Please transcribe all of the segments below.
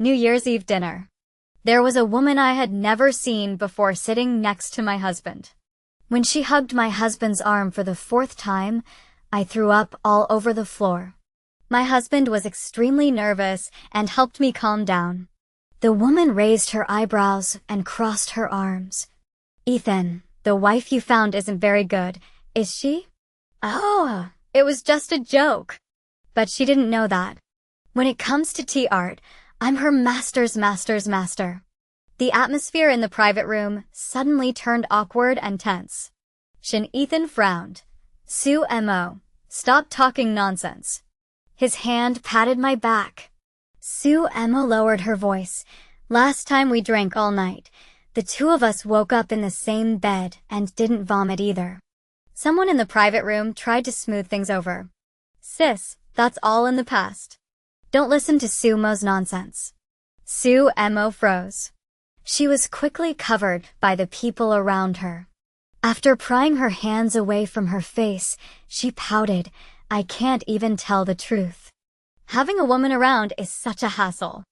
New Year's Eve dinner. There was a woman I had never seen before sitting next to my husband. When she hugged my husband's arm for the fourth time, I threw up all over the floor. My husband was extremely nervous and helped me calm down. The woman raised her eyebrows and crossed her arms. "Ethan, the wife you found isn't very good, is she?" "Oh, it was just a joke." But she didn't know that. When it comes to tea art, I'm her master's master. The atmosphere in the private room suddenly turned awkward and tense. Ethan frowned. "Sue Mo, stop talking nonsense." His hand patted my back. Sue Mo lowered her voice. "Last time we drank all night, the two of us woke up in the same bed and didn't vomit either." Someone in the private room tried to smooth things over. "Sis, that's all in the past. Don't listen to Sue Mo's nonsense." Sue Mo froze. She was quickly covered by the people around her. After prying her hands away from her face, she pouted, "I can't even tell the truth." Having a woman around is such a hassle.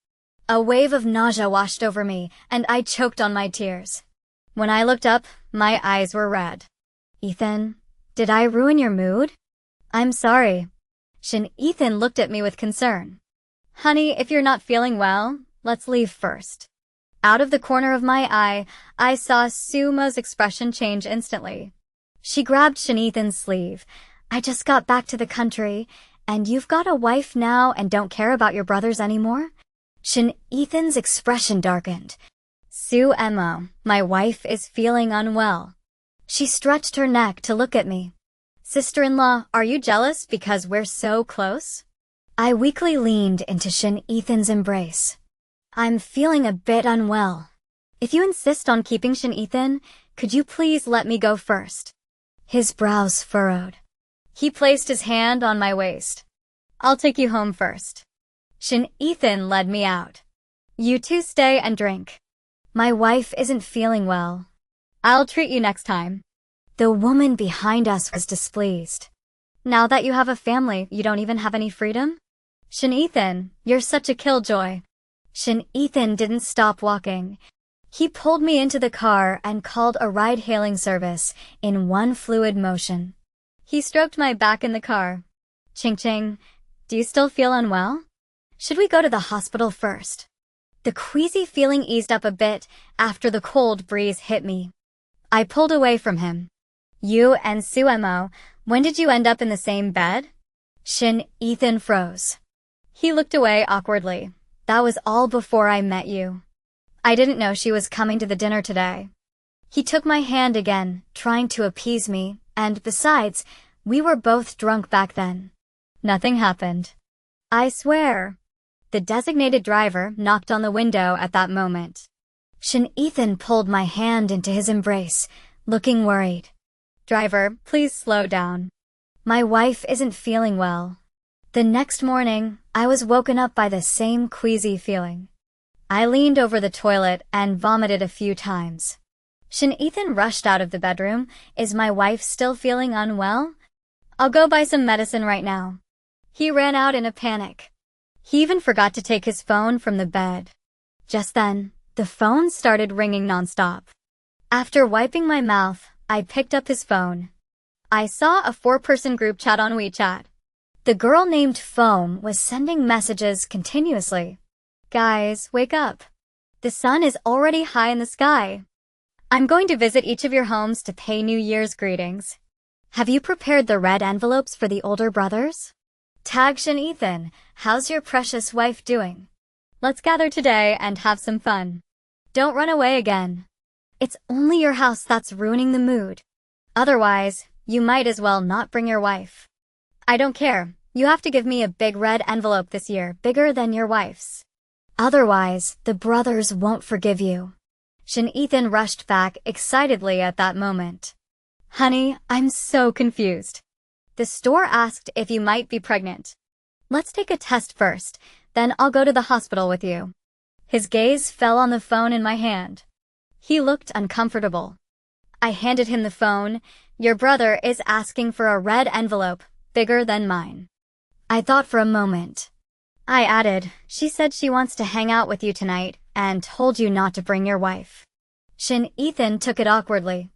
A wave of nausea washed over me, and I choked on my tears. When I looked up, my eyes were red. "Ethan, did I ruin your mood?" "I'm sorry." Ethan looked at me with concern. "Honey, if you're not feeling well, let's leave first." Out of the corner of my eye, I saw Sue Mo's expression change instantly. She grabbed Ethan's sleeve. "I just got back to the country, and you've got a wife now and don't care about your brothers anymore?" Ethan's expression darkened. "Sue Mo, my wife is feeling unwell." She stretched her neck to look at me. "Sister-in-law, are you jealous because we're so close?" I weakly leaned into Ethan's embrace. "I'm feeling a bit unwell. If you insist on keeping Ethan, could you please let me go first?" His brows furrowed. He placed his hand on my waist. "I'll take you home first." Ethan led me out. "You two stay and drink. My wife isn't feeling well. I'll treat you next time." The woman behind us was displeased. "Now that you have a family, you don't even have any freedom?" "Ethan, you're such a killjoy." Ethan didn't stop walking. He pulled me into the car and called a ride-hailing service in one fluid motion. He stroked my back in the car. "Ching, do you still feel unwell? Should we go to the hospital first?" The queasy feeling eased up a bit after the cold breeze hit me. I pulled away from him. "You and Sue Mo, when did you end up in the same bed?" Ethan froze. He looked away awkwardly. "That was all before I met you. I didn't know she was coming to the dinner today." He took my hand again, trying to appease me, and besides, we were both drunk back then. Nothing happened. "I swear." The designated driver knocked on the window at that moment. Ethan pulled my hand into his embrace, looking worried. "Driver, please slow down. My wife isn't feeling well." The next morning, I was woken up by the same queasy feeling. I leaned over the toilet and vomited a few times. Ethan rushed out of the bedroom. "Is my wife still feeling unwell?" "I'll go buy some medicine right now." He ran out in a panic. He even forgot to take his phone from the bed. Just then, the phone started ringing nonstop. After wiping my mouth, I picked up his phone. I saw a 4-person group chat on WeChat. The girl named Foam was sending messages continuously. "Guys, wake up. The sun is already high in the sky. I'm going to visit each of your homes to pay New Year's greetings. Have you prepared the red envelopes for the older brothers? Tag Ethan, how's your precious wife doing? Let's gather today and have some fun. Don't run away again. It's only your house that's ruining the mood. Otherwise, you might as well not bring your wife. I don't care. You have to give me a big red envelope this year, bigger than your wife's. Otherwise, the brothers won't forgive you." Ethan rushed back excitedly at that moment. "Honey, I'm so confused. The store asked if you might be pregnant. Let's take a test first, then I'll go to the hospital with you." His gaze fell on the phone in my hand. He looked uncomfortable. I handed him the phone. "Your brother is asking for a red envelope, bigger than mine." I thought for a moment. I added, she said she wants to hang out with you tonight and told you not to bring your wife. Shin Ethan took it awkwardly.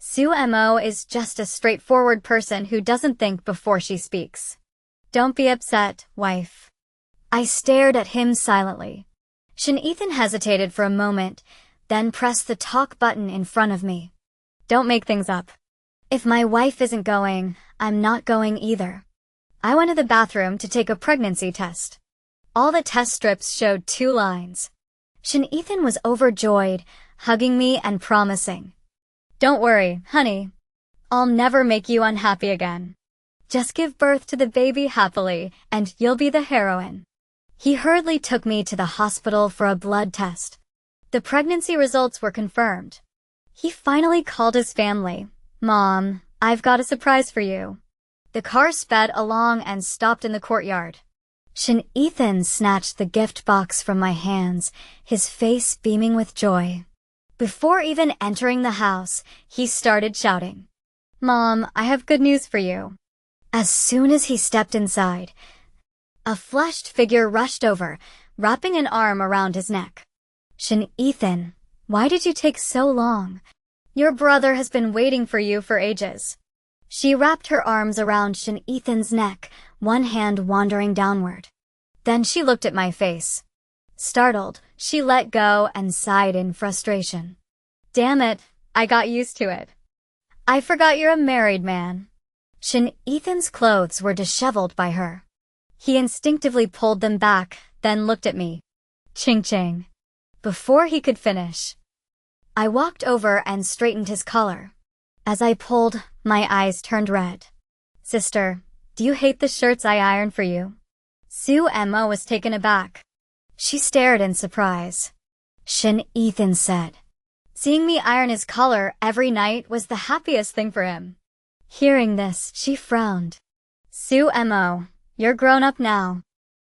Sue Mo is just a straightforward person who doesn't think before she speaks. Don't be upset, wife. I stared at him silently. Shin Ethan hesitated for a moment, then pressed the talk button in front of me. Don't make things up. If my wife isn't going, I'm not going either. I went to the bathroom to take a pregnancy test. All the test strips showed 2 lines. Shin Ethan was overjoyed, hugging me and promising. Don't worry, honey. I'll never make you unhappy again. Just give birth to the baby happily, and you'll be the heroine. He hurriedly took me to the hospital for a blood test. The pregnancy results were confirmed. He finally called his family. Mom, I've got a surprise for you. The car sped along and stopped in the courtyard. Shin Ethan snatched the gift box from my hands, his face beaming with joy. Before even entering the house, he started shouting, Mom, I have good news for you. As soon as he stepped inside, a flushed figure rushed over, wrapping an arm around his neck. Shin Ethan, why did you take so long? Your brother has been waiting for you for ages. She wrapped her arms around Shin Ethan's neck, one hand wandering downward. Then she looked at my face. Startled, she let go and sighed in frustration. Damn it, I got used to it. I forgot you're a married man. Shin Ethan's clothes were disheveled by her. He instinctively pulled them back, then looked at me. Ching ching. Before he could finish, I walked over and straightened his collar. As I pulled, my eyes turned red. Sister, do you hate the shirts I iron for you? Sue Mo was taken aback. She stared in surprise. Shin Ethan said. Seeing me iron his collar every night was the happiest thing for him. Hearing this, she frowned. Sue Mo, you're grown up now.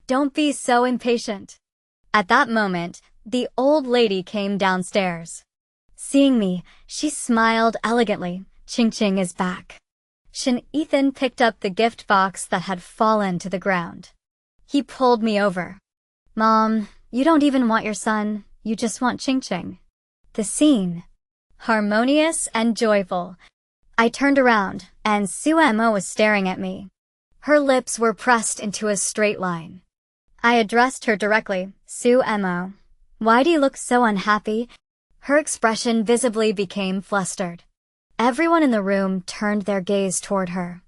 Don't be so impatient. At that moment, the old lady came downstairs. Seeing me, she smiled elegantly. Ching Ching is back. Shin Ethan picked up the gift box that had fallen to the ground. He pulled me over. Mom, you don't even want your son, you just want Ching Ching. The scene. Harmonious and joyful. I turned around, and Sue Mo was staring at me. Her lips were pressed into a straight line. I addressed her directly. Sue Mo, why do you look so unhappy? Her expression visibly became flustered. Everyone in the room turned their gaze toward her.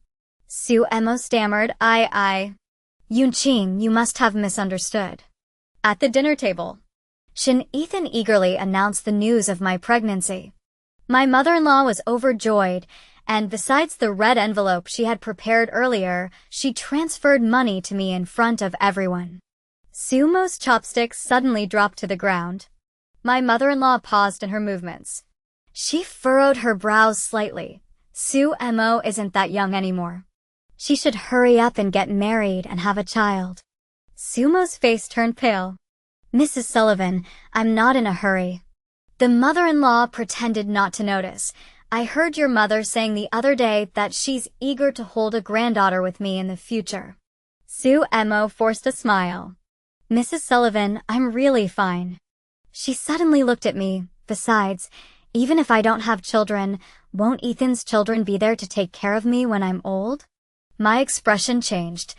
Sue Mo stammered, Yunqing, you must have misunderstood. At the dinner table, Shin Ethan eagerly announced the news of my pregnancy. My mother-in-law was overjoyed, and besides the red envelope she had prepared earlier, she transferred money to me in front of everyone. Sumo's chopsticks suddenly dropped to the ground. My mother-in-law paused in her movements. She furrowed her brows slightly. Sue Mo isn't that young anymore. She should hurry up and get married and have a child. Sumo's face turned pale. Mrs. Sullivan, I'm not in a hurry. The mother-in-law pretended not to notice. I heard your mother saying the other day that she's eager to hold a granddaughter with me in the future. Sue Mo forced a smile. Mrs. Sullivan, I'm really fine. She suddenly looked at me. Besides, even if I don't have children, won't Ethan's children be there to take care of me when I'm old? My expression changed,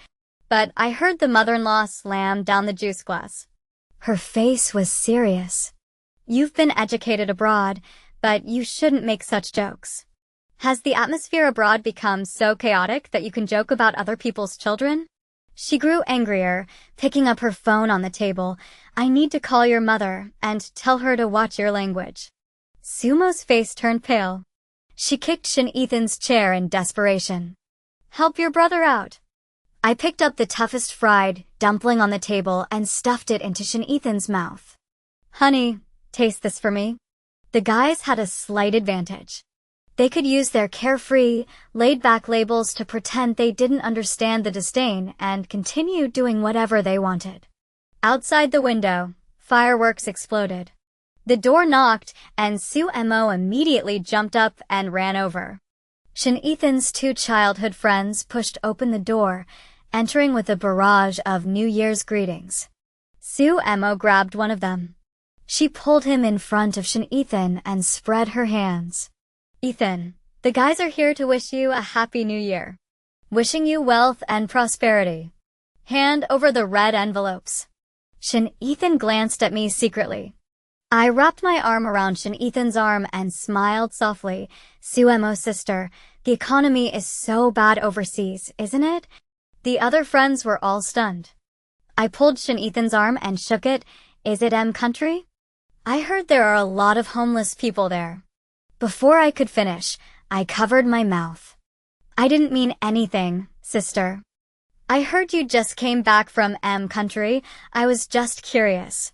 but I heard the mother-in-law slam down the juice glass. Her face was serious. You've been educated abroad, but you shouldn't make such jokes. Has the atmosphere abroad become so chaotic that you can joke about other people's children? She grew angrier, picking up her phone on the table. I need to call your mother and tell her to watch your language. Sumo's face turned pale. She kicked Shin Ethan's chair in desperation. Help your brother out. I picked up the toughest fried dumpling on the table and stuffed it into Shin Ethan's mouth. Honey, taste this for me. The guys had a slight advantage. They could use their carefree, laid-back labels to pretend they didn't understand the disdain and continue doing whatever they wanted. Outside the window, fireworks exploded. The door knocked, and Sue Mo immediately jumped up and ran over. Shin Ethan's 2 childhood friends pushed open the door, entering with a barrage of New Year's greetings. Sue Emo grabbed one of them. She pulled him in front of Ethan and spread her hands. Ethan, the guys are here to wish you a happy new year. Wishing you wealth and prosperity. Hand over the red envelopes. Ethan glanced at me secretly. I wrapped my arm around Ethan's arm and smiled softly. Sue Emo's sister, the economy is so bad overseas, isn't it? The other friends were all stunned. I pulled Ethan's arm and shook it. Is it country? I heard there are a lot of homeless people there. Before I could finish, I covered my mouth. I didn't mean anything, sister. I heard you just came back from country. I was just curious.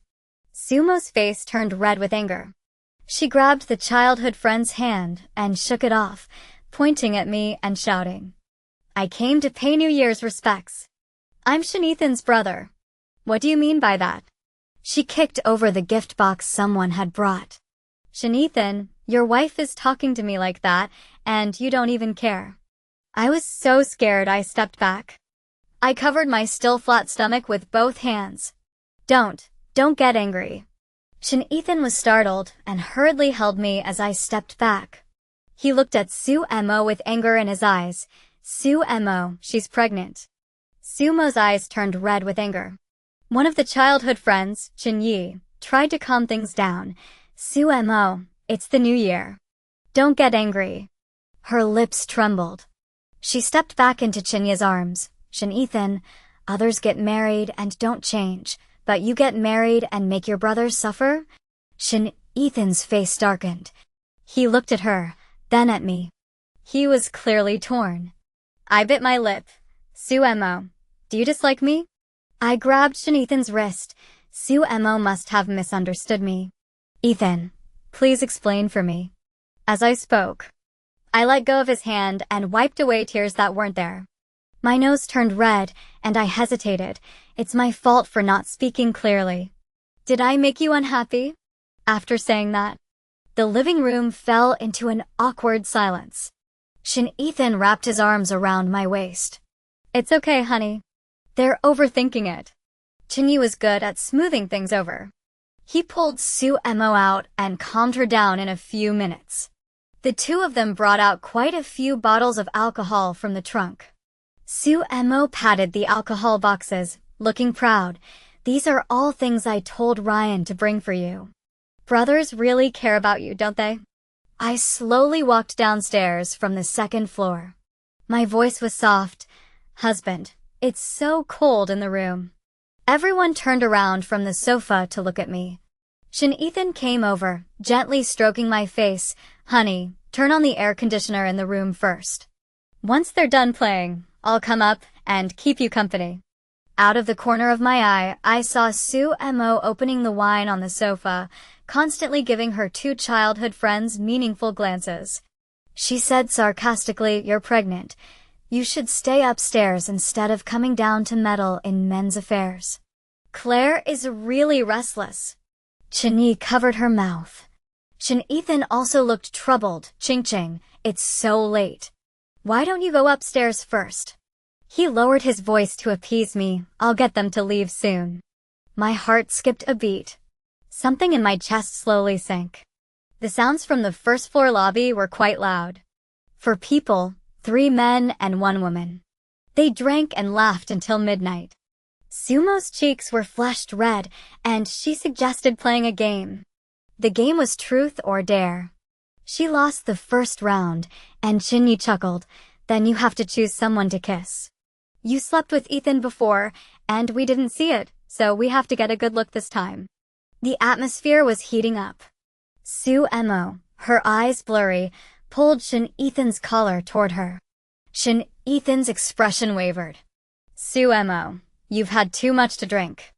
Sumo's face turned red with anger. She grabbed the childhood friend's hand and shook it off, pointing at me and shouting. I came to pay New Year's respects. I'm Ethan's brother. What do you mean by that? She kicked over the gift box someone had brought. Ethan, your wife is talking to me like that, and you don't even care. I was so scared I stepped back. I covered my still flat stomach with both hands. Don't get angry. Ethan was startled and hurriedly held me as I stepped back. He looked at Sue Emo with anger in his eyes. Sue Emo, she's pregnant. Sumo's eyes turned red with anger. One of the childhood friends, Yi, tried to calm things down. Sue Emo, it's the new year. Don't get angry. Her lips trembled. She stepped back into Yi's arms. Ethan, others get married and don't change, but you get married and make your brothers suffer? Ethan's face darkened. He looked at her, then at me. He was clearly torn. I bit my lip. Sue Emo, do you dislike me? I grabbed Ethan's wrist. Sue Emo must have misunderstood me. Ethan, please explain for me. As I spoke, I let go of his hand and wiped away tears that weren't there. My nose turned red, and I hesitated. It's my fault for not speaking clearly. Did I make you unhappy? After saying that, the living room fell into an awkward silence. Ethan wrapped his arms around my waist. It's okay, honey. They're overthinking it. Yi was good at smoothing things over. He pulled Sue Emo out and calmed her down in a few minutes. The two of them brought out quite a few bottles of alcohol from the trunk. Sue Emo patted the alcohol boxes, looking proud. These are all things I told Ryan to bring for you. Brothers really care about you, don't they? I slowly walked downstairs from the second floor. My voice was soft. Husband, it's so cold in the room. Everyone turned around from the sofa to look at me. Ethan came over, gently stroking my face. Honey, turn on the air conditioner in the room first. Once they're done playing, I'll come up and keep you company. Out of the corner of my eye, I saw Sue Emo opening the wine on the sofa, constantly giving her two childhood friends meaningful glances. She said sarcastically, "You're pregnant. You should stay upstairs instead of coming down to meddle in men's affairs." Claire is really restless. Yi covered her mouth. Ethan also looked troubled. Ching, it's so late. Why don't you go upstairs first? He lowered his voice to appease me. I'll get them to leave soon. My heart skipped a beat. Something in my chest slowly sank. The sounds from the first floor lobby were quite loud. 4 people, 3 men and 1 woman. They drank and laughed until midnight. Sumo's cheeks were flushed red, and she suggested playing a game. The game was truth or dare. She lost the first round, and Yi chuckled. Then you have to choose someone to kiss. You slept with Ethan before, and we didn't see it, so we have to get a good look this time. The atmosphere was heating up. Sue Emo, her eyes blurry, pulled Ethan's collar toward her. Ethan's expression wavered. Sue Emo, you've had too much to drink.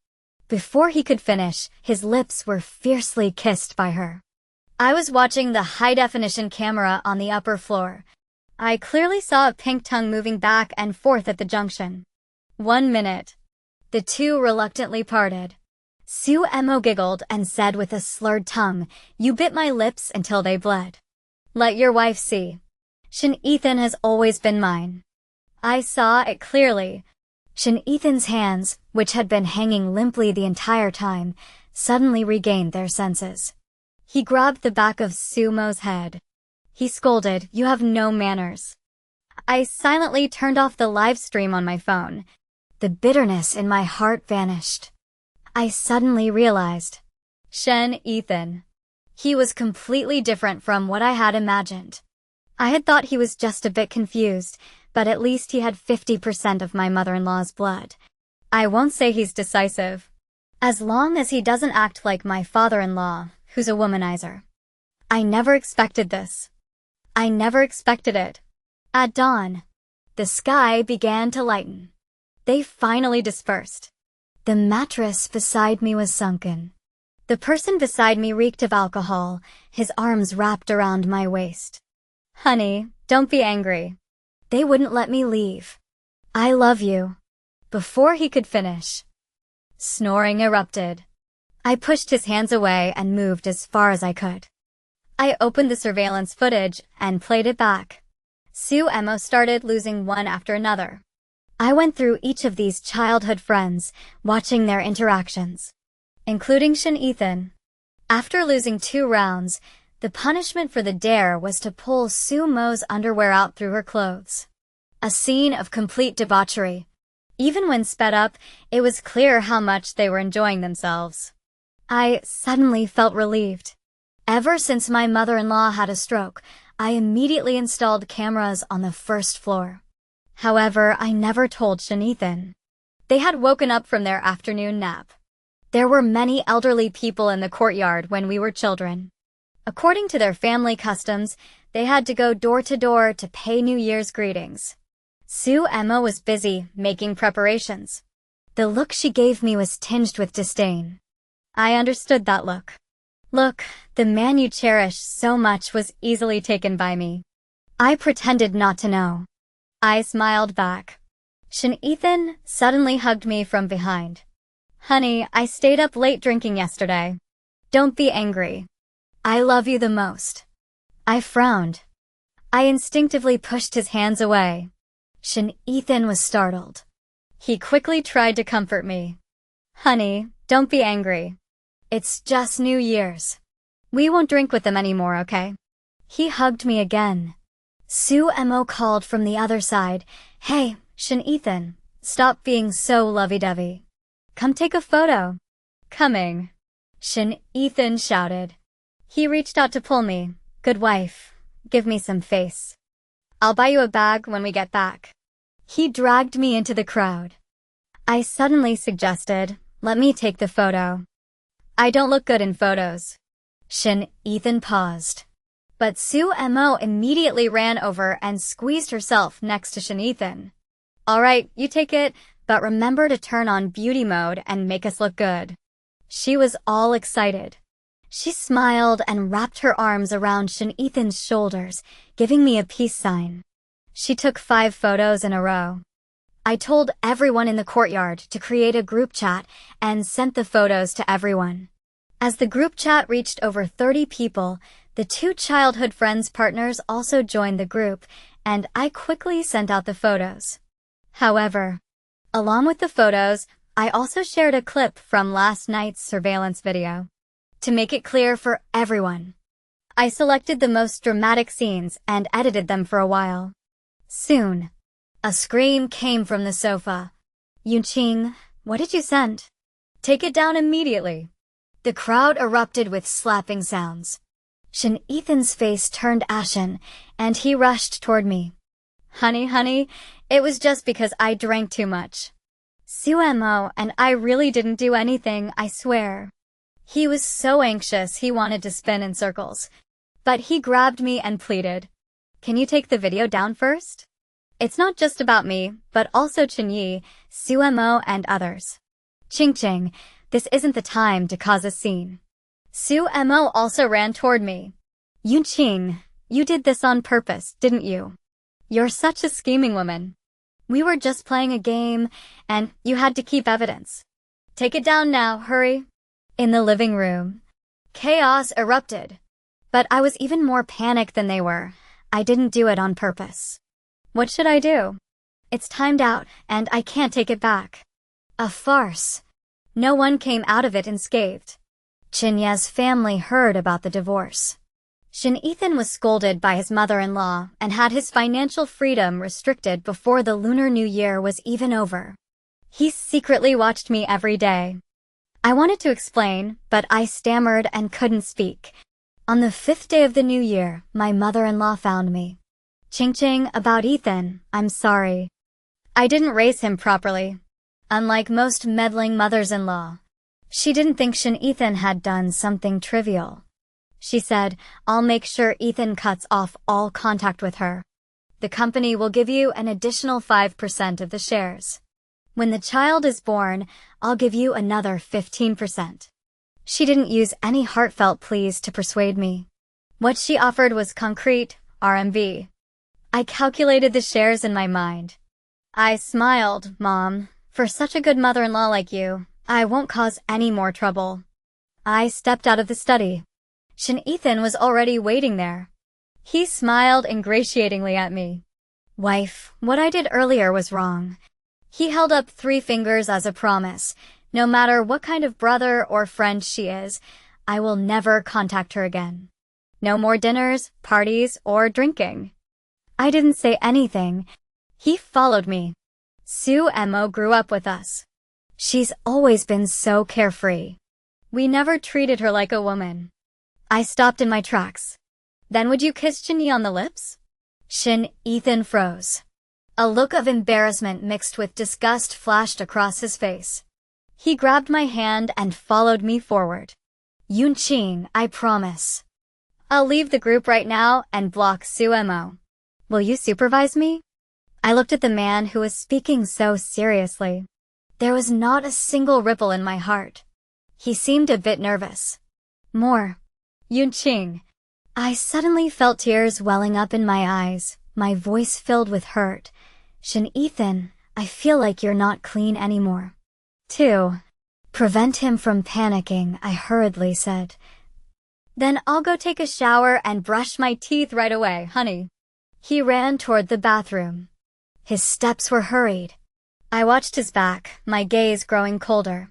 Before he could finish, his lips were fiercely kissed by her. I was watching the high-definition camera on the upper floor. I clearly saw a pink tongue moving back and forth at the junction. 1 minute. The two reluctantly parted. Sue Emo giggled and said with a slurred tongue, "You bit my lips until they bled. Let your wife see. Ethan has always been mine." I saw it clearly. Shin Ethan's hands, which had been hanging limply the entire time, suddenly regained their senses. He grabbed the back of Sumo's head. He scolded, "You have no manners." I silently turned off the live stream on my phone. The bitterness in my heart vanished. I suddenly realized. Shin Ethan. He was completely different from what I had imagined. I had thought he was just a bit confused, but at least he had 50% of my mother-in-law's blood. I won't say he's decisive. As long as he doesn't act like my father-in-law, who's a womanizer. I never expected this. I never expected it. At dawn, the sky began to lighten. They finally dispersed. The mattress beside me was sunken. The person beside me reeked of alcohol, his arms wrapped around my waist. "Honey, don't be angry." They wouldn't let me leave. "I love you." Before he could finish, snoring erupted. I pushed his hands away and moved as far as I could. I opened the surveillance footage and played it back. Sumo started losing one after another. I went through each of these childhood friends, watching their interactions, including Shin Ethan. After losing 2 rounds, the punishment for the dare was to pull Sumo's underwear out through her clothes. A scene of complete debauchery. Even when sped up, it was clear how much they were enjoying themselves. I suddenly felt relieved. Ever since my mother-in-law had a stroke, I immediately installed cameras on the first floor. However, I never told Shin Ethan. They had woken up from their afternoon nap. There were many elderly people in the courtyard when we were children. According to their family customs, they had to go door to door to pay New Year's greetings. Sumo was busy making preparations. The look she gave me was tinged with disdain. I understood that look. Look, the man you cherish so much was easily taken by me. I pretended not to know. I smiled back. Shin Ethan suddenly hugged me from behind. "Honey, I stayed up late drinking yesterday. Don't be angry. I love you the most." I frowned. I instinctively pushed his hands away. Shin Ethan was startled. He quickly tried to comfort me. "Honey, don't be angry. It's just New Year's. We won't drink with them anymore, okay?" He hugged me again. Sumo called from the other side, "Hey, Shin Ethan, stop being so lovey-dovey. Come take a photo." "Coming," Shin Ethan shouted. He reached out to pull me. "Good wife, give me some face. I'll buy you a bag when we get back." He dragged me into the crowd. I suddenly suggested, "Let me take the photo. I don't look good in photos." Shin Ethan paused. But Sumo immediately ran over and squeezed herself next to Shin Ethan. "All right, you take it, but remember to turn on beauty mode and make us look good." She was all excited. She smiled and wrapped her arms around Shin Ethan's shoulders, giving me a peace sign. She took 5 photos in a row. I told everyone in the courtyard to create a group chat and sent the photos to everyone. As the group chat reached over 30 people, the 2 childhood friends partners also joined the group, and I quickly sent out the photos. However, along with the photos, I also shared a clip from last night's surveillance video. To make it clear for everyone, I selected the most dramatic scenes and edited them for a while. Soon, a scream came from the sofa. "Yunqing, what did you send? Take it down immediately." The crowd erupted with slapping sounds. Shin Ethan's face turned ashen, and he rushed toward me. Honey, it was just because I drank too much. Sumo and I really didn't do anything, I swear." He was so anxious he wanted to spin in circles. But he grabbed me and pleaded, "Can you take the video down first? It's not just about me, but also Chinyi, Sumo, and others. Ching, this isn't the time to cause a scene." Sumo also ran toward me. "Yunqing, you did this on purpose, didn't you? You're such a scheming woman. We were just playing a game, and you had to keep evidence. Take it down now, hurry." In the living room, chaos erupted. But I was even more panicked than they were. I didn't do it on purpose. What should I do? It's timed out, and I can't take it back. A farce. No one came out of it unscathed. Chinya's family heard about the divorce. Shin Ethan was scolded by his mother-in-law and had his financial freedom restricted before the Lunar New Year was even over. He secretly watched me every day. I wanted to explain, but I stammered and couldn't speak. On the 5th day of the new year, my mother-in-law found me. Ching, about Ethan, I'm sorry. I didn't raise him properly. Unlike most meddling mothers-in-law, she didn't think Shin Ethan had done something trivial. She said, I'll make sure Ethan cuts off all contact with her. The company will give you an additional 5% of the shares. When the child is born, I'll give you another 15%. She didn't use any heartfelt pleas to persuade me. What she offered was concrete, RMB. I calculated the shares in my mind. I smiled, Mom. For such a good mother-in-law like you, I won't cause any more trouble. I stepped out of the study. Shin Ethan was already waiting there. He smiled ingratiatingly at me. Wife, what I did earlier was wrong. He held up 3 fingers as a promise. No matter what kind of brother or friend she is, I will never contact her again. No more dinners, parties, or drinking. I didn't say anything. He followed me. Sue Mo grew up with us. She's always been so carefree. We never treated her like a woman. I stopped in my tracks. Then would you kiss Chinyi on the lips? Shin Ethan froze. A look of embarrassment mixed with disgust flashed across his face. He grabbed my hand and followed me forward. Yunqing, I promise. I'll leave the group right now and block Sue Mo. Will you supervise me? I looked at the man who was speaking so seriously. There was not a single ripple in my heart. He seemed a bit nervous. More. Yunqing. I suddenly felt tears welling up in my eyes, my voice filled with hurt. Shin Ethan, I feel like you're not clean anymore. 2. Prevent him from panicking, I hurriedly said. Then I'll go take a shower and brush my teeth right away, honey. He ran toward the bathroom. His steps were hurried. I watched his back, my gaze growing colder.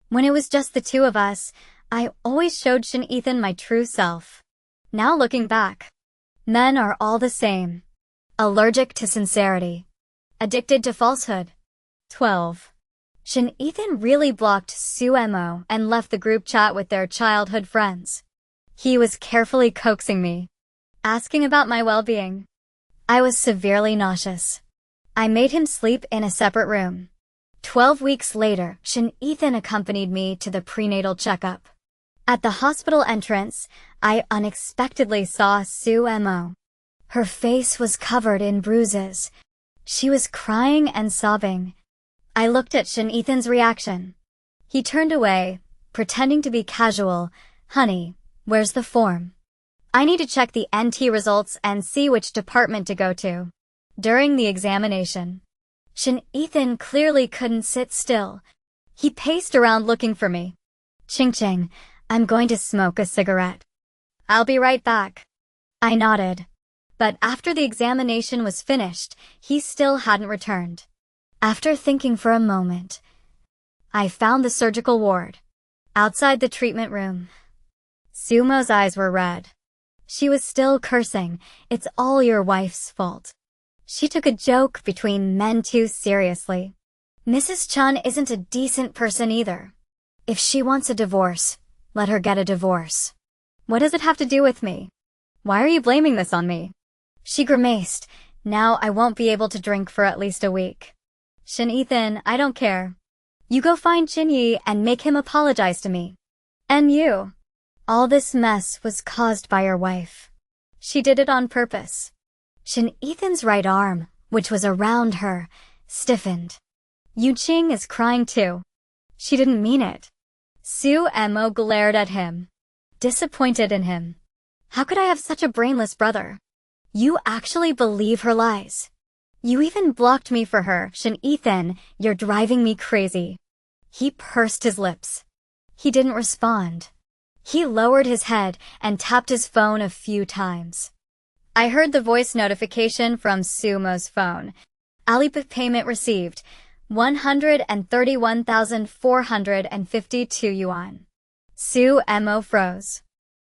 When it was just the 2 of us, I always showed Shin Ethan my true self. Now looking back, men are all the same. Allergic to sincerity. Addicted to falsehood. 12. Shin Ethan really blocked Sue Mo and left the group chat with their childhood friends. He was carefully coaxing me, asking about my well-being. I was severely nauseous. I made him sleep in a separate room. 12 weeks later, Shin Ethan accompanied me to the prenatal checkup. At the hospital entrance, I unexpectedly saw Sue Mo. Her face was covered in bruises. She was crying and sobbing. I looked at Shin Ethan's reaction. He turned away, pretending to be casual. Honey, where's the form? I need to check the NT results and see which department to go to. During the examination, Shin Ethan clearly couldn't sit still. He paced around looking for me. Ching, I'm going to smoke a cigarette. I'll be right back. I nodded. But after the examination was finished, he still hadn't returned. After thinking for a moment, I found the surgical ward. Outside the treatment room, Sumo's eyes were red. She was still cursing. It's all your wife's fault. She took a joke between men too seriously. Mrs. Chun isn't a decent person either. If she wants a divorce, let her get a divorce. What does it have to do with me? Why are you blaming this on me? She grimaced. Now I won't be able to drink for at least a week. Shin Ethan, I don't care. You go find Chinyi and make him apologize to me. And you. All this mess was caused by your wife. She did it on purpose. Shin Ethan's right arm, which was around her, stiffened. Yuqing is crying too. She didn't mean it. Sue Mo glared at him, disappointed in him. How could I have such a brainless brother? You actually believe her lies. You even blocked me for her, Shin Ethan, you're driving me crazy. He pursed his lips. He didn't respond. He lowered his head and tapped his phone a few times. I heard the voice notification from Sumo's phone. Alipay payment received. 131,452 yuan. Sue Mo froze.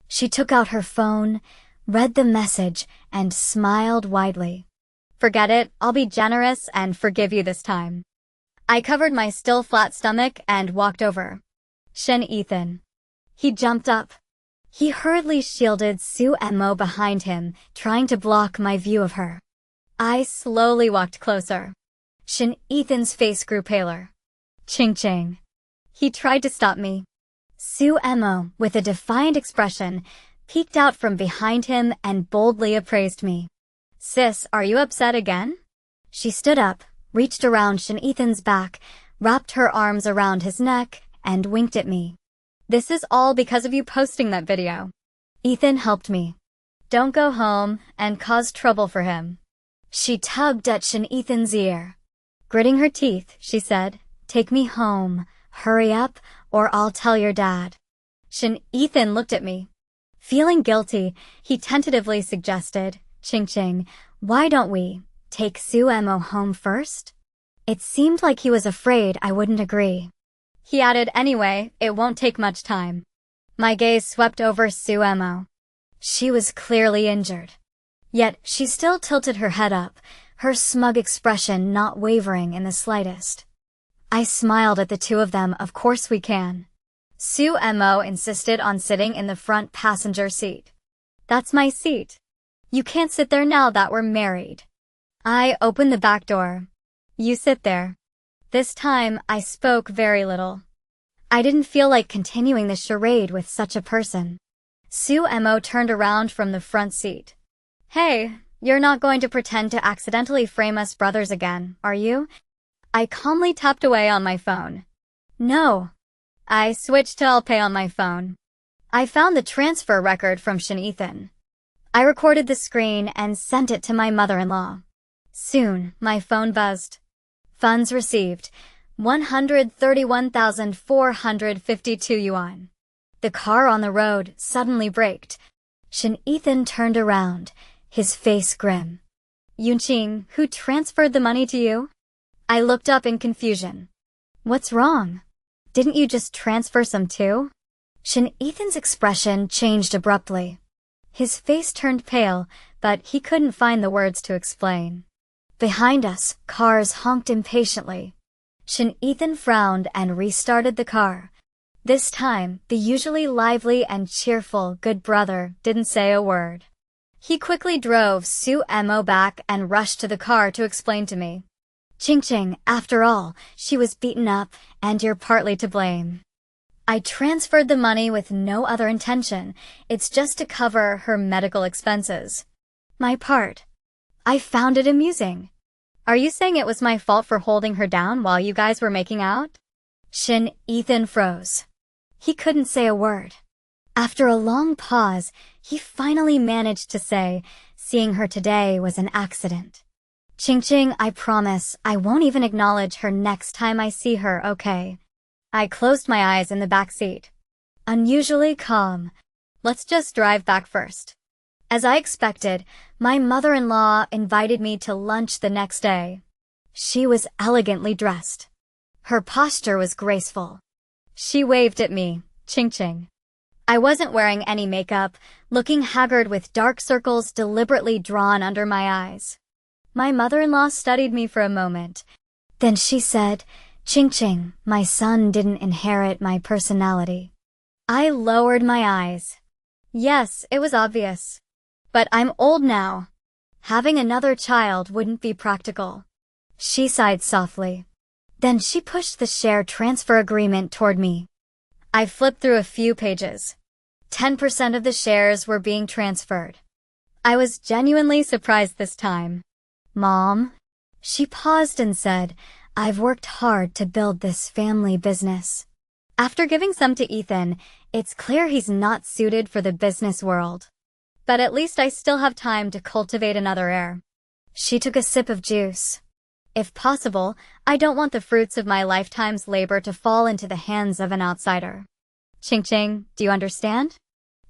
She took out her phone, read the message, and smiled widely. Forget it, I'll be generous and forgive you this time. I covered my still flat stomach and walked over. Shin Ethan. He jumped up. He hurriedly shielded Sue Mo behind him, trying to block my view of her. I slowly walked closer. Shin Ethan's face grew paler. Ching ching. He tried to stop me. Sue Mo, with a defiant expression, peeked out from behind him and boldly appraised me. Sis, are you upset again? She stood up, reached around Shin Ethan's back, wrapped her arms around his neck, and winked at me. This is all because of you posting that video. Ethan helped me. Don't go home and cause trouble for him. She tugged at Shin Ethan's ear. Gritting her teeth, she said, Take me home. Hurry up, or I'll tell your dad. Shin Ethan looked at me. Feeling guilty, he tentatively suggested, Ching Ching, why don't we take Sue Mo home first? It seemed like he was afraid I wouldn't agree. He added, anyway, it won't take much time. My gaze swept over Sue Mo. She was clearly injured. Yet she still tilted her head up, her smug expression not wavering in the slightest. I smiled at the two of them. Of course we can. Sue Mo insisted on sitting in the front passenger seat. That's my seat. You can't sit there now that we're married. I opened the back door. You sit there. This time I spoke very little. I didn't feel like continuing the charade with such a person. Sue Mo turned around from the front seat. Hey, you're not going to pretend to accidentally frame us brothers again, are you? I calmly tapped away on my phone. No. I switched to I'll pay on my phone. I found the transfer record from Shin Ethan. I recorded the screen and sent it to my mother-in-law. Soon, my phone buzzed. Funds received. 131,452 yuan. The car on the road suddenly braked. Shin Ethan turned around, his face grim. Yunqing, who transferred the money to you? I looked up in confusion. What's wrong? Didn't you just transfer some too? Shin Ethan's expression changed abruptly. His face turned pale, but he couldn't find the words to explain. Behind us, cars honked impatiently. Shin Ethan frowned and restarted the car. This time, the usually lively and cheerful good brother didn't say a word. He quickly drove Sue Mo back and rushed to the car to explain to me. Ching Ching, after all, she was beaten up, and you're partly to blame. I transferred the money with no other intention. It's just to cover her medical expenses. My part. I found it amusing. Are you saying it was my fault for holding her down while you guys were making out? Shin Ethan froze. He couldn't say a word. After a long pause, he finally managed to say, seeing her today was an accident. Ching Ching, I promise I won't even acknowledge her next time I see her, okay? I closed my eyes in the back seat. Unusually calm. Let's just drive back first. As I expected, my mother-in-law invited me to lunch the next day. She was elegantly dressed. Her posture was graceful. She waved at me, Ching Ching. I wasn't wearing any makeup, looking haggard with dark circles deliberately drawn under my eyes. My mother-in-law studied me for a moment. Then she said, Ching Ching, my son didn't inherit my personality. I lowered my eyes. Yes, it was obvious. But I'm old now. Having another child wouldn't be practical. She sighed softly. Then she pushed the share transfer agreement toward me. I flipped through a few pages. 10% of the shares were being transferred. I was genuinely surprised this time. Mom? She paused and said, I've worked hard to build this family business. After giving some to Ethan, it's clear he's not suited for the business world. But at least I still have time to cultivate another heir. She took a sip of juice. If possible, I don't want the fruits of my lifetime's labor to fall into the hands of an outsider. Ching Ching, do you understand?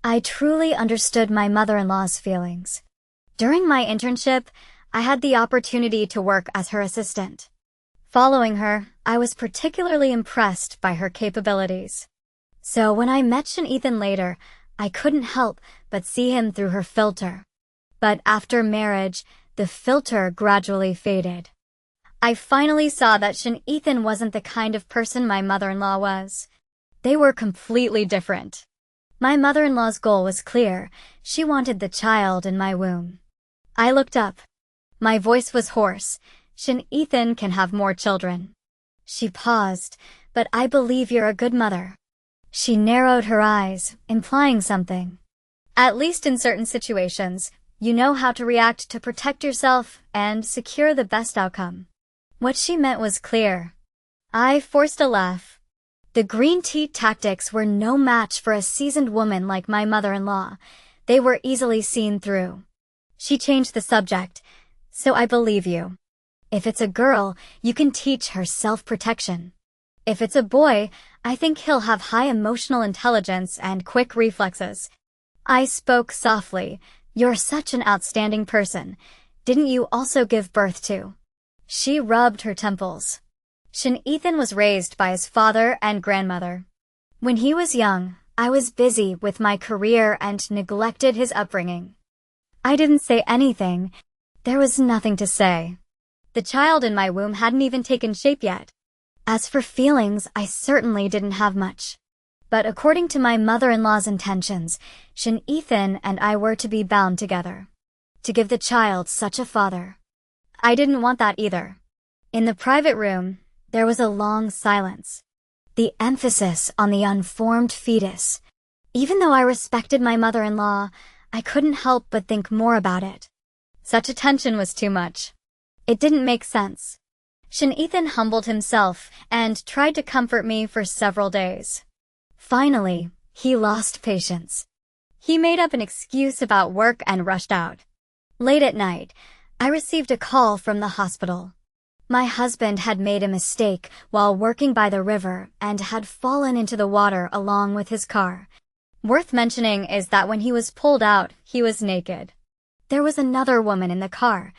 I truly understood my mother-in-law's feelings. During my internship, I had the opportunity to work as her assistant. Following her, I was particularly impressed by her capabilities. So when I met Ethan later, I couldn't help but see him through her filter. But after marriage, the filter gradually faded. I finally saw that Ethan wasn't the kind of person my mother-in-law was. They were completely different. My mother-in-law's goal was clear. She wanted the child in my womb. I looked up. My voice was hoarse. Ethan can have more children. She paused, but I believe you're a good mother. She narrowed her eyes, implying something. At least in certain situations, you know how to react to protect yourself and secure the best outcome. What she meant was clear. I forced a laugh. The green tea tactics were no match for a seasoned woman like my mother-in-law. They were easily seen through. She changed the subject. So I believe you. If it's a girl, you can teach her self-protection. If it's a boy, I think he'll have high emotional intelligence and quick reflexes. I spoke softly. You're such an outstanding person. Didn't you also give birth to? She rubbed her temples. Ethan was raised by his father and grandmother. When he was young, I was busy with my career and neglected his upbringing. I didn't say anything. There was nothing to say. The child in my womb hadn't even taken shape yet. As for feelings, I certainly didn't have much. But according to my mother-in-law's intentions, Ethan and I were to be bound together. To give the child such a father. I didn't want that either. In the private room, there was a long silence. The emphasis on the unformed fetus. Even though I respected my mother-in-law, I couldn't help but think more about it. Such attention was too much. It didn't make sense. Ethan humbled himself and tried to comfort me for several days. Finally, he lost patience. He made up an excuse about work and rushed out. Late at night, I received a call from the hospital. My husband had made a mistake while working by the river and had fallen into the water along with his car. Worth mentioning is that when he was pulled out, he was naked. There was another woman in the car.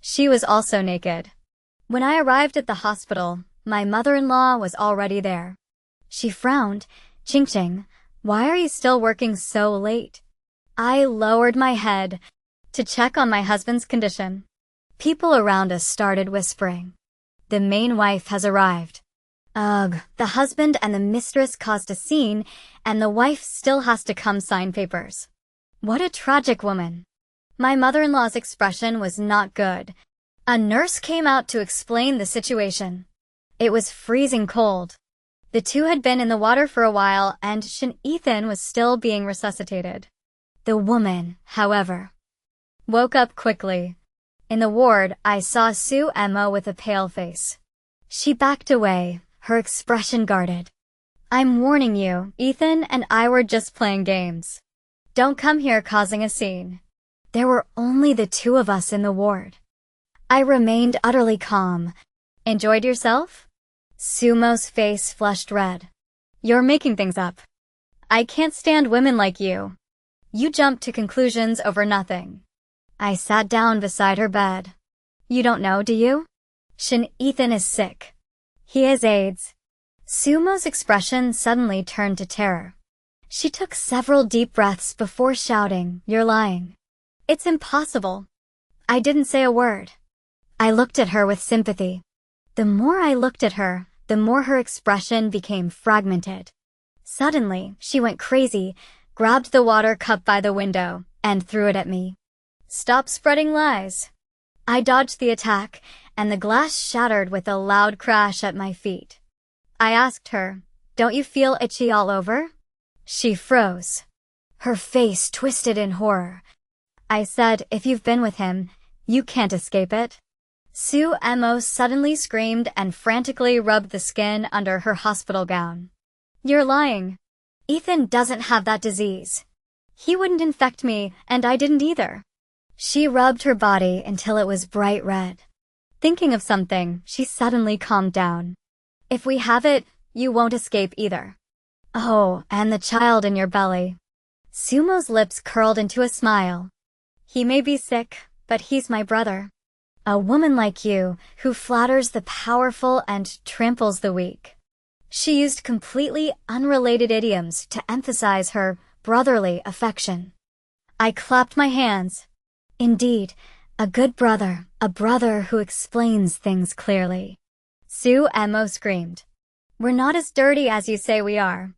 She was also naked. When I arrived at the hospital, my mother-in-law was already there. She frowned. Ching, why are you still working so late? I lowered my head to check on my husband's condition. People around us started whispering. The main wife has arrived. Ugh, the husband and the mistress caused a scene, and the wife still has to come sign papers. What a tragic woman. My mother-in-law's expression was not good. A nurse came out to explain the situation. It was freezing cold. The two had been in the water for a while, and Ethan was still being resuscitated. The woman, however, woke up quickly. In the ward, I saw Sue Emma with a pale face. She backed away, her expression guarded. I'm warning you, Ethan and I were just playing games. Don't come here causing a scene. There were only the two of us in the ward. I remained utterly calm. Enjoyed yourself? Sumo's face flushed red. You're making things up. I can't stand women like you. You jump to conclusions over nothing. I sat down beside her bed. You don't know, do you? Ethan is sick. He has AIDS. Sumo's expression suddenly turned to terror. She took several deep breaths before shouting, You're lying. It's impossible. I didn't say a word. I looked at her with sympathy. The more I looked at her, the more her expression became fragmented. Suddenly, she went crazy, grabbed the water cup by the window, and threw it at me. Stop spreading lies. I dodged the attack, and the glass shattered with a loud crash at my feet. I asked her, Don't you feel itchy all over? She froze. Her face twisted in horror. I said, If you've been with him, you can't escape it. Sue Emma suddenly screamed and frantically rubbed the skin under her hospital gown. You're lying. Ethan doesn't have that disease. He wouldn't infect me, and I didn't either. She rubbed her body until it was bright red. Thinking of something, she suddenly calmed down. If we have it, you won't escape either. Oh, and the child in your belly. Sumo's lips curled into a smile. He may be sick, But he's my brother. A woman like you, who flatters the powerful and tramples the weak. She used completely unrelated idioms to emphasize her brotherly affection. I clapped my hands. Indeed, a good brother, a brother who explains things clearly. Sue Mo screamed. We're not as dirty as you say we are.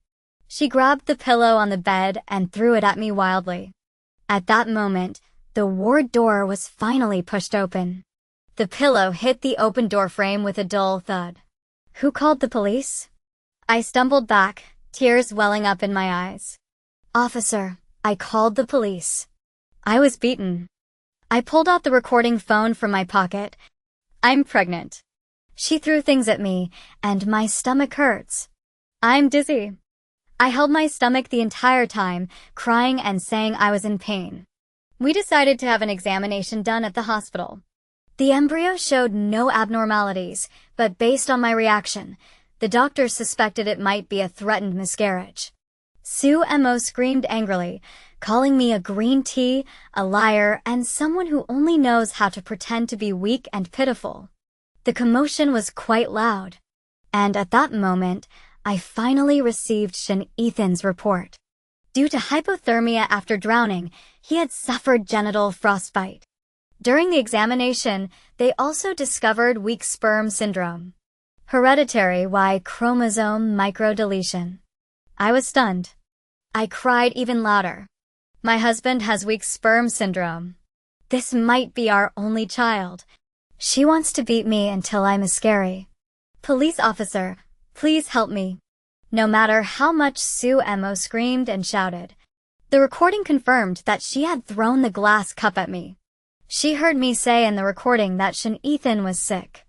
She grabbed the pillow on the bed and threw it at me wildly. At that moment, the ward door was finally pushed open. The pillow hit the open door frame with a dull thud. Who called the police? I stumbled back, tears welling up in my eyes. Officer, I called the police. I was beaten. I pulled out the recording phone from my pocket. I'm pregnant. She threw things at me, and my stomach hurts. I'm dizzy. I held my stomach the entire time, crying and saying I was in pain. We decided to have an examination done at the hospital. The embryo showed no abnormalities, but based on my reaction, the doctors suspected it might be a threatened miscarriage. Sue Mo screamed angrily, calling me a green tea, a liar, and someone who only knows how to pretend to be weak and pitiful. The commotion was quite loud, and at that moment, I finally received Ethan's report. Due to hypothermia after drowning, he had suffered genital frostbite. During the examination, they also discovered weak sperm syndrome. Hereditary Y chromosome microdeletion. I was stunned. I cried even louder. My husband has weak sperm syndrome. This might be our only child. She wants to beat me until I miscarry. Police officer, please help me. No matter how much Sue Mo screamed and shouted, the recording confirmed that she had thrown the glass cup at me. She heard me say in the recording that Ethan was sick.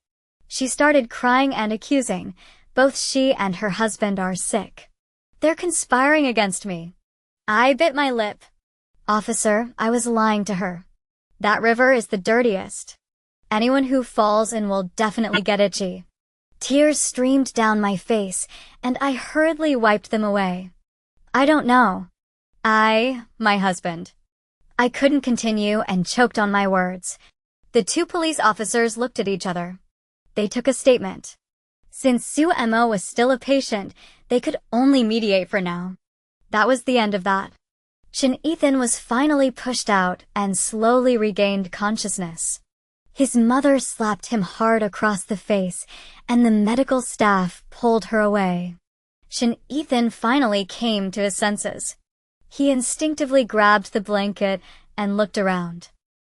She started crying and accusing. Both she and her husband are sick. They're conspiring against me. I bit my lip. Officer, I was lying to her. That river is the dirtiest. Anyone who falls in will definitely get itchy. Tears streamed down my face, and I hurriedly wiped them away. I don't know. My husband. I couldn't continue and choked on my words. The two police officers looked at each other. They took a statement. Since Sue Mo was still a patient, they could only mediate for now. That was the end of that. Ethan was finally pushed out and slowly regained consciousness. His mother slapped him hard across the face, and the medical staff pulled her away. Ethan finally came to his senses. He instinctively grabbed the blanket and looked around.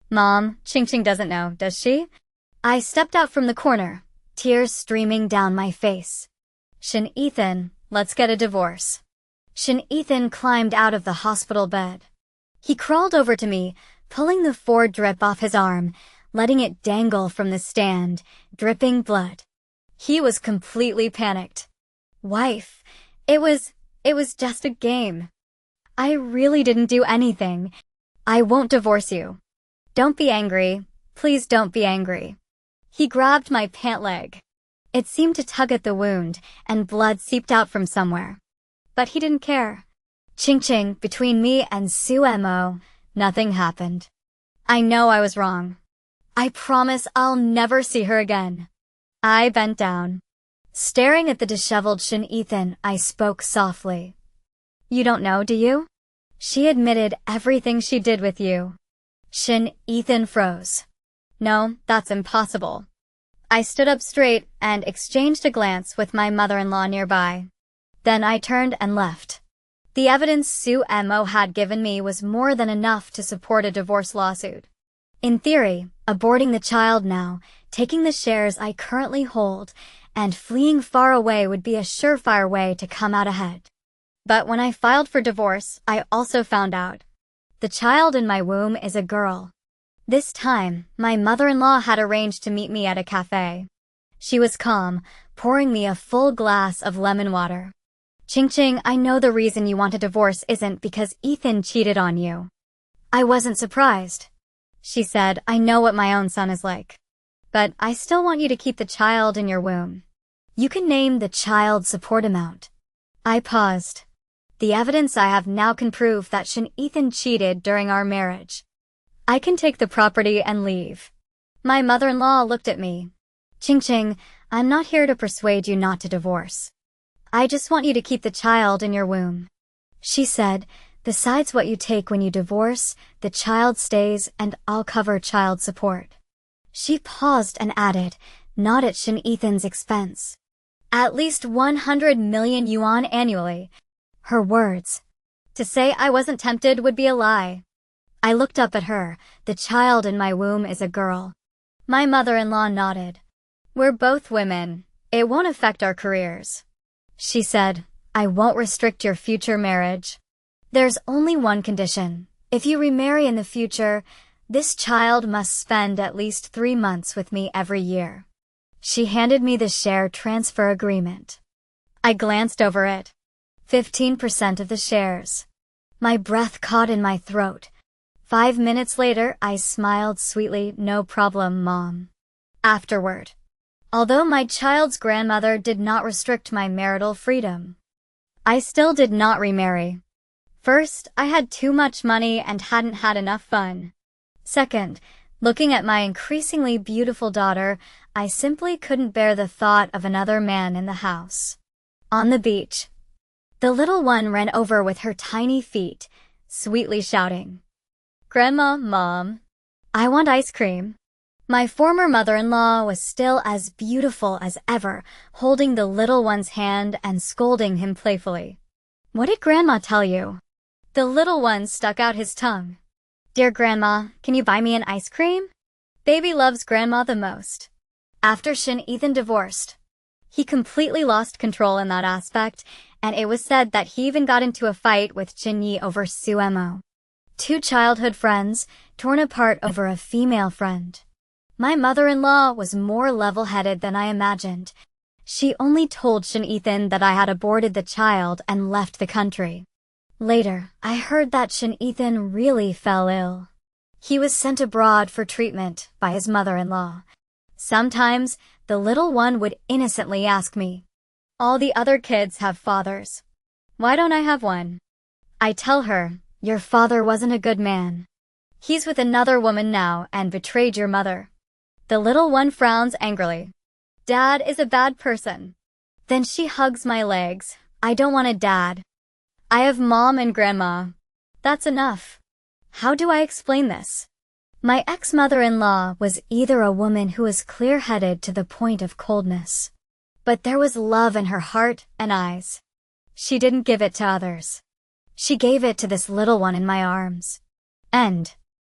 Mom, Ching doesn't know, does she? I stepped out from the corner, tears streaming down my face. Ethan, let's get a divorce. Ethan climbed out of the hospital bed. He crawled over to me, pulling the Ford drip off his arm, letting it dangle from the stand, dripping blood. He was completely panicked. Wife, it was just a game. I really didn't do anything. I won't divorce you. Don't be angry. Please don't be angry. He grabbed my pant leg. It seemed to tug at the wound, and blood seeped out from somewhere. But he didn't care. Ching, between me and Sue Mo, nothing happened. I know I was wrong. I promise I'll never see her again. I bent down. Staring at the disheveled Ethan, I spoke softly. You don't know, do you? She admitted everything she did with you. Ethan froze. No, that's impossible. I stood up straight and exchanged a glance with my mother-in-law nearby. Then I turned and left. The evidence Sue Mo had given me was more than enough to support a divorce lawsuit. In theory, aborting the child now, taking the shares I currently hold, and fleeing far away would be a surefire way to come out ahead. But when I filed for divorce, I also found out. The child in my womb is a girl. This time, my mother-in-law had arranged to meet me at a cafe. She was calm, pouring me a full glass of lemon water. Ching, I know the reason you want a divorce isn't because Ethan cheated on you. I wasn't surprised. She said, I know what my own son is like. But I still want you to keep the child in your womb. You can name the child support amount. I paused. The evidence I have now can prove that Ethan cheated during our marriage. I can take the property and leave. My mother-in-law looked at me. Ching Ching, I'm not here to persuade you not to divorce. I just want you to keep the child in your womb. She said, besides what you take when you divorce, the child stays and I'll cover child support. She paused and added, not at Shin Ethan's expense. At least 100 million yuan annually. Her words. To say I wasn't tempted would be a lie. I looked up at her. The child in my womb is a girl. My mother-in-law nodded. We're both women. It won't affect our careers. She said, I won't restrict your future marriage. There's only one condition. If you remarry in the future, this child must spend at least 3 months with me every year. She handed me the share transfer agreement. I glanced over it. 15% of the shares. My breath caught in my throat. 5 minutes later, I smiled sweetly, no problem, Mom. Afterward. Although my child's grandmother did not restrict my marital freedom, I still did not remarry. First, I had too much money and hadn't had enough fun. Second, looking at my increasingly beautiful daughter, I simply couldn't bear the thought of another man in the house. On the beach, the little one ran over with her tiny feet, sweetly shouting, Grandma, Mom, I want ice cream. My former mother-in-law was still as beautiful as ever, holding the little one's hand and scolding him playfully. What did Grandma tell you? The little one stuck out his tongue. Dear Grandma, can you buy me an ice cream? Baby loves Grandma the most. After Shin Ethan divorced, he completely lost control in that aspect, and it was said that he even got into a fight with Chin Yi over Suemo. 2 childhood friends, torn apart over a female friend. My mother-in-law was more level-headed than I imagined. She only told Shin Ethan that I had aborted the child and left the country. Later, I heard that Shin Ethan really fell ill. He was sent abroad for treatment by his mother-in-law. Sometimes, the little one would innocently ask me, all the other kids have fathers. Why don't I have one? I tell her, your father wasn't a good man. He's with another woman now and betrayed your mother. The little one frowns angrily. Dad is a bad person. Then she hugs my legs. I don't want a dad. I have Mom and Grandma. That's enough. How do I explain this? My ex-mother-in-law was either a woman who was clear-headed to the point of coldness, but there was love in her heart and eyes. She didn't give it to others. She gave it to this little one in my arms. End.